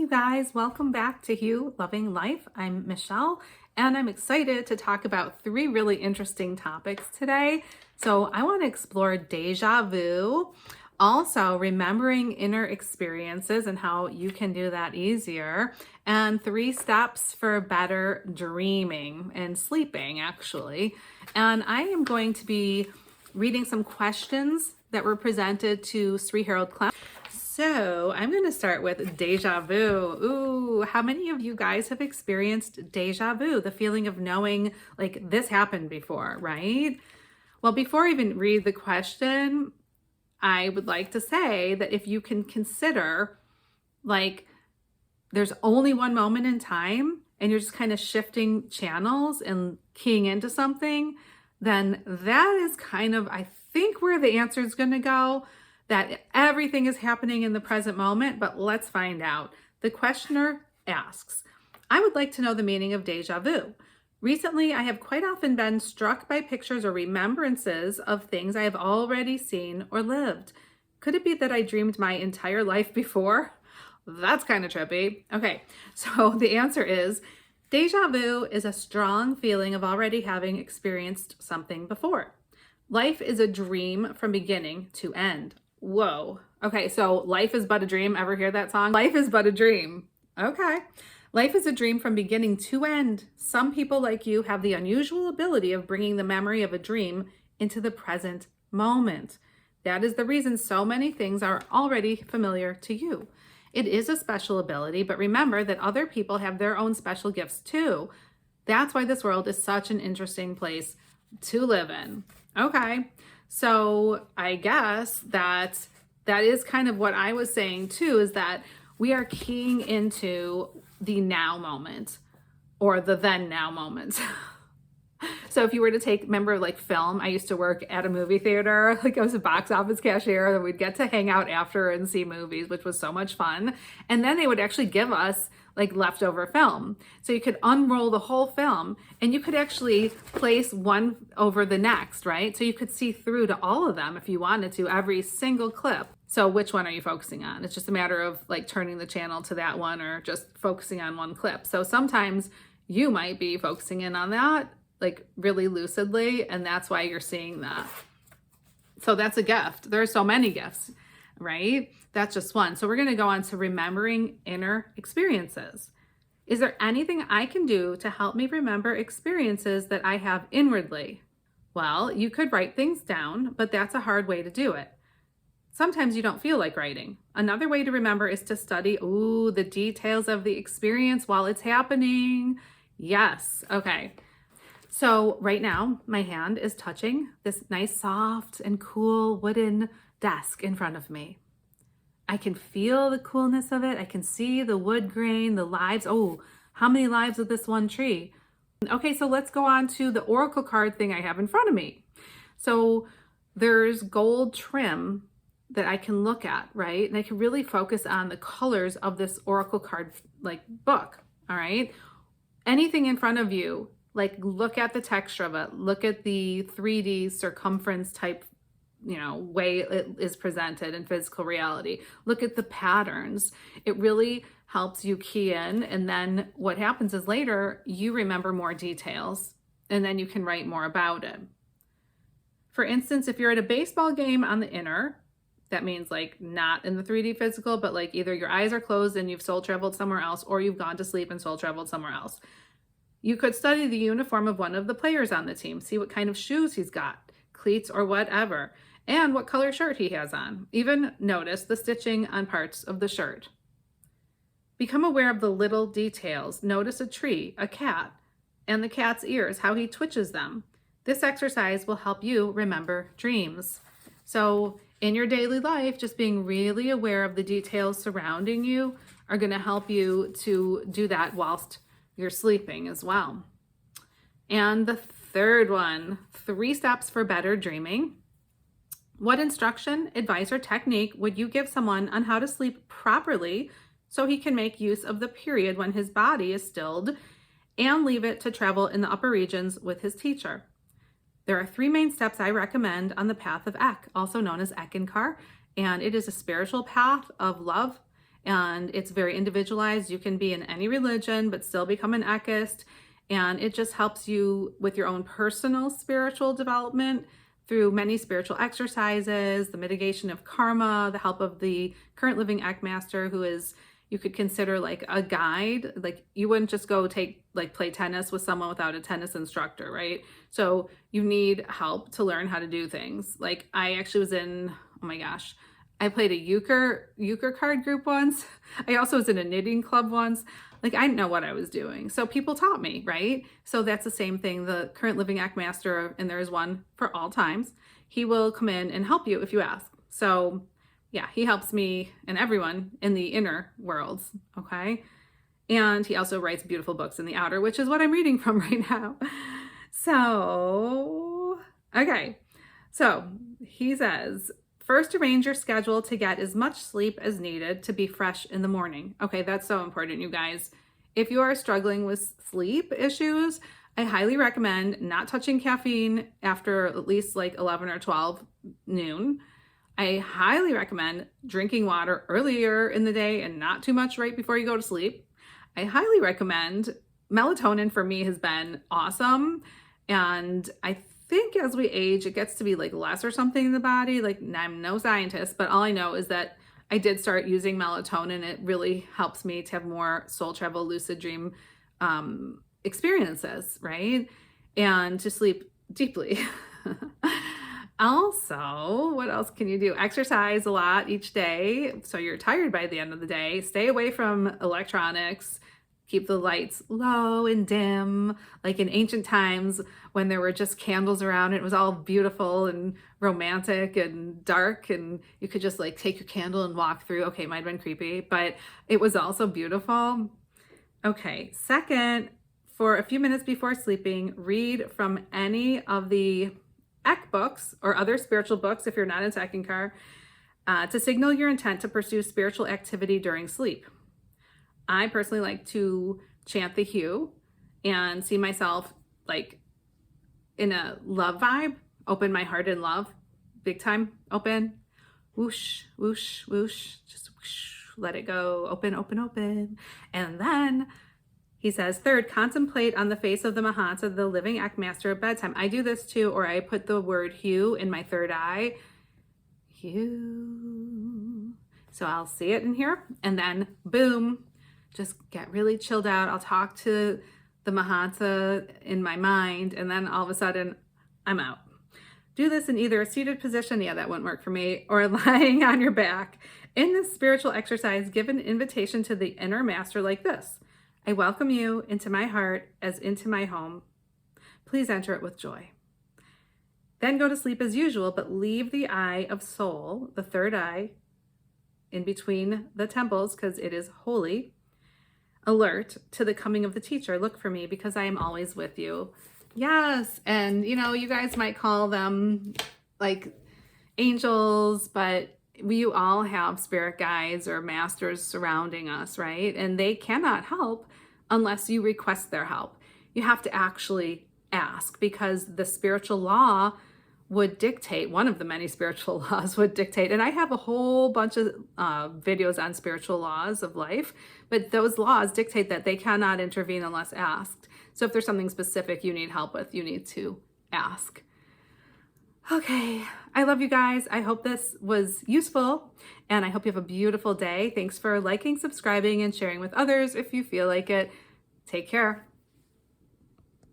you guys. Welcome back to You Loving Life. I'm Michelle, and I'm excited to talk about 3 really interesting topics today. So I want to explore deja vu, also remembering inner experiences and how you can do that easier, and 3 steps for better dreaming and sleeping, actually. And I am going to be reading some questions that were presented to Sri Klemp. So I'm going to start with deja vu. Ooh, how many of you guys have experienced deja vu? The feeling of knowing like this happened before, right? Well, before I even read the question, I would like to say that if you can consider like there's only one moment in time and you're just kind of shifting channels and keying into something, then that is kind of, I think, where the answer is going to go. That everything is happening in the present moment, but let's find out. The questioner asks, I would like to know the meaning of deja vu. Recently, I have quite often been struck by pictures or remembrances of things I have already seen or lived. Could it be that I dreamed my entire life before? That's kind of trippy. Okay, so the answer is deja vu is a strong feeling of already having experienced something before. Life is a dream from beginning to end. Whoa. Okay, so life is but a dream. Ever hear that song? Life is but a dream. Okay. Life is a dream from beginning to end. Some people like you have the unusual ability of bringing the memory of a dream into the present moment. That is the reason so many things are already familiar to you. It is a special ability, but remember that other people have their own special gifts too. That's why this world is such an interesting place to live in. Okay. So I guess that is kind of what I was saying too, is that we are keying into the now moment or the then now moment. So if you were to remember like film, I used to work at a movie theater, like I was a box office cashier, and we'd get to hang out after and see movies, which was so much fun. And then they would actually give us like leftover film. So you could unroll the whole film and you could actually place one over the next, right? So you could see through to all of them if you wanted to, every single clip. So which one are you focusing on? It's just a matter of like turning the channel to that one or just focusing on one clip. So sometimes you might be focusing in on that like really lucidly, and that's why you're seeing that. So that's a gift. There are so many gifts, right? That's just one. So we're going to go on to remembering inner experiences. Is there anything I can do to help me remember experiences that I have inwardly? Well, you could write things down, but that's a hard way to do it. Sometimes you don't feel like writing. Another way to remember is to study, the details of the experience while it's happening. Yes. Okay. So right now, my hand is touching this nice, soft and cool wooden desk in front of me. I can feel the coolness of it. I can see the wood grain, the lives. Oh, how many lives of this one tree? Okay, so let's go on to the oracle card thing I have in front of me. So there's gold trim that I can look at, right? And I can really focus on the colors of this oracle card like book, all right? Anything in front of you, like look at the texture of it, look at the 3D circumference type, way it is presented in physical reality. Look at the patterns. It really helps you key in. And then what happens is later you remember more details and then you can write more about it. For instance, if you're at a baseball game on the inner, that means like not in the 3D physical, but like either your eyes are closed and you've soul traveled somewhere else, or you've gone to sleep and soul traveled somewhere else. You could study the uniform of one of the players on the team, see what kind of shoes he's got, cleats or whatever, and what color shirt he has on. Even notice the stitching on parts of the shirt. Become aware of the little details. Notice a tree, a cat, and the cat's ears, how he twitches them. This exercise will help you remember dreams. So in your daily life, just being really aware of the details surrounding you are going to help you to do that whilst you're sleeping as well. And the third one, 3 steps for better dreaming. What instruction, advice, or technique would you give someone on how to sleep properly so he can make use of the period when his body is stilled and leave it to travel in the upper regions with his teacher? There are 3 main steps I recommend on the path of Ek, also known as Eckankar, and it is a spiritual path of love and it's very individualized. You can be in any religion, but still become an Eckist. And it just helps you with your own personal spiritual development through many spiritual exercises, the mitigation of karma, the help of the current living Eckmaster, who is, you could consider like a guide. Like you wouldn't just go play tennis with someone without a tennis instructor, right? So you need help to learn how to do things. Like I actually was in, oh my gosh, I played a euchre card group once. I also was in a knitting club once. Like I didn't know what I was doing. So people taught me, right? So that's the same thing. The current living Eckmaster, and there is one for all times, he will come in and help you if you ask. So yeah, he helps me and everyone in the inner worlds, okay? And he also writes beautiful books in the outer, which is what I'm reading from right now. So, okay. So he says, first, arrange your schedule to get as much sleep as needed to be fresh in the morning. Okay, that's so important, you guys. If you are struggling with sleep issues, I highly recommend not touching caffeine after at least like 11 or 12 noon. I highly recommend drinking water earlier in the day and not too much right before you go to sleep. I highly recommend, melatonin for me has been awesome. And I think as we age, it gets to be like less or something in the body. Like I'm no scientist, but all I know is that I did start using melatonin. It really helps me to have more soul travel, lucid dream experiences, right? And to sleep deeply. Also, what else can you do? Exercise a lot each day, so you're tired by the end of the day. Stay away from electronics. Keep the lights low and dim. Like in ancient times when there were just candles around, it was all beautiful and romantic and dark, and you could just like take your candle and walk through. Okay, it might have been creepy, but it was also beautiful. Okay, second, for a few minutes before sleeping, read from any of the Eck books or other spiritual books if you're not into Eckankar, to signal your intent to pursue spiritual activity during sleep. I personally like to chant the hue and see myself like in a love vibe, open my heart in love, big time, open, whoosh, whoosh, whoosh, just whoosh, let it go, open, open, open. And then he says, third, contemplate on the face of the Mahanta, the living Eckmaster at bedtime. I do this too, or I put the word hue in my third eye. Hue. So I'll see it in here, and then boom, just get really chilled out. I'll talk to the Mahanta in my mind, and then all of a sudden, I'm out. Do this in either a seated position, yeah, that wouldn't work for me, or lying on your back. In this spiritual exercise, give an invitation to the inner master like this. I welcome you into my heart as into my home. Please enter it with joy. Then go to sleep as usual, but leave the eye of soul, the third eye, in between the temples, because it is holy, alert to the coming of the teacher. Look for me because I am always with you. Yes, and you guys might call them like angels, but we all have spirit guides or masters surrounding us, right? And they cannot help unless you request their help. You have to actually ask, because the spiritual law would dictate, one of the many spiritual laws would dictate, and I have a whole bunch of videos on spiritual laws of life, but those laws dictate that they cannot intervene unless asked. So if there's something specific you need help with, you need to ask. Okay, I love you guys. I hope this was useful, and I hope you have a beautiful day. Thanks for liking, subscribing, and sharing with others if you feel like it. Take care.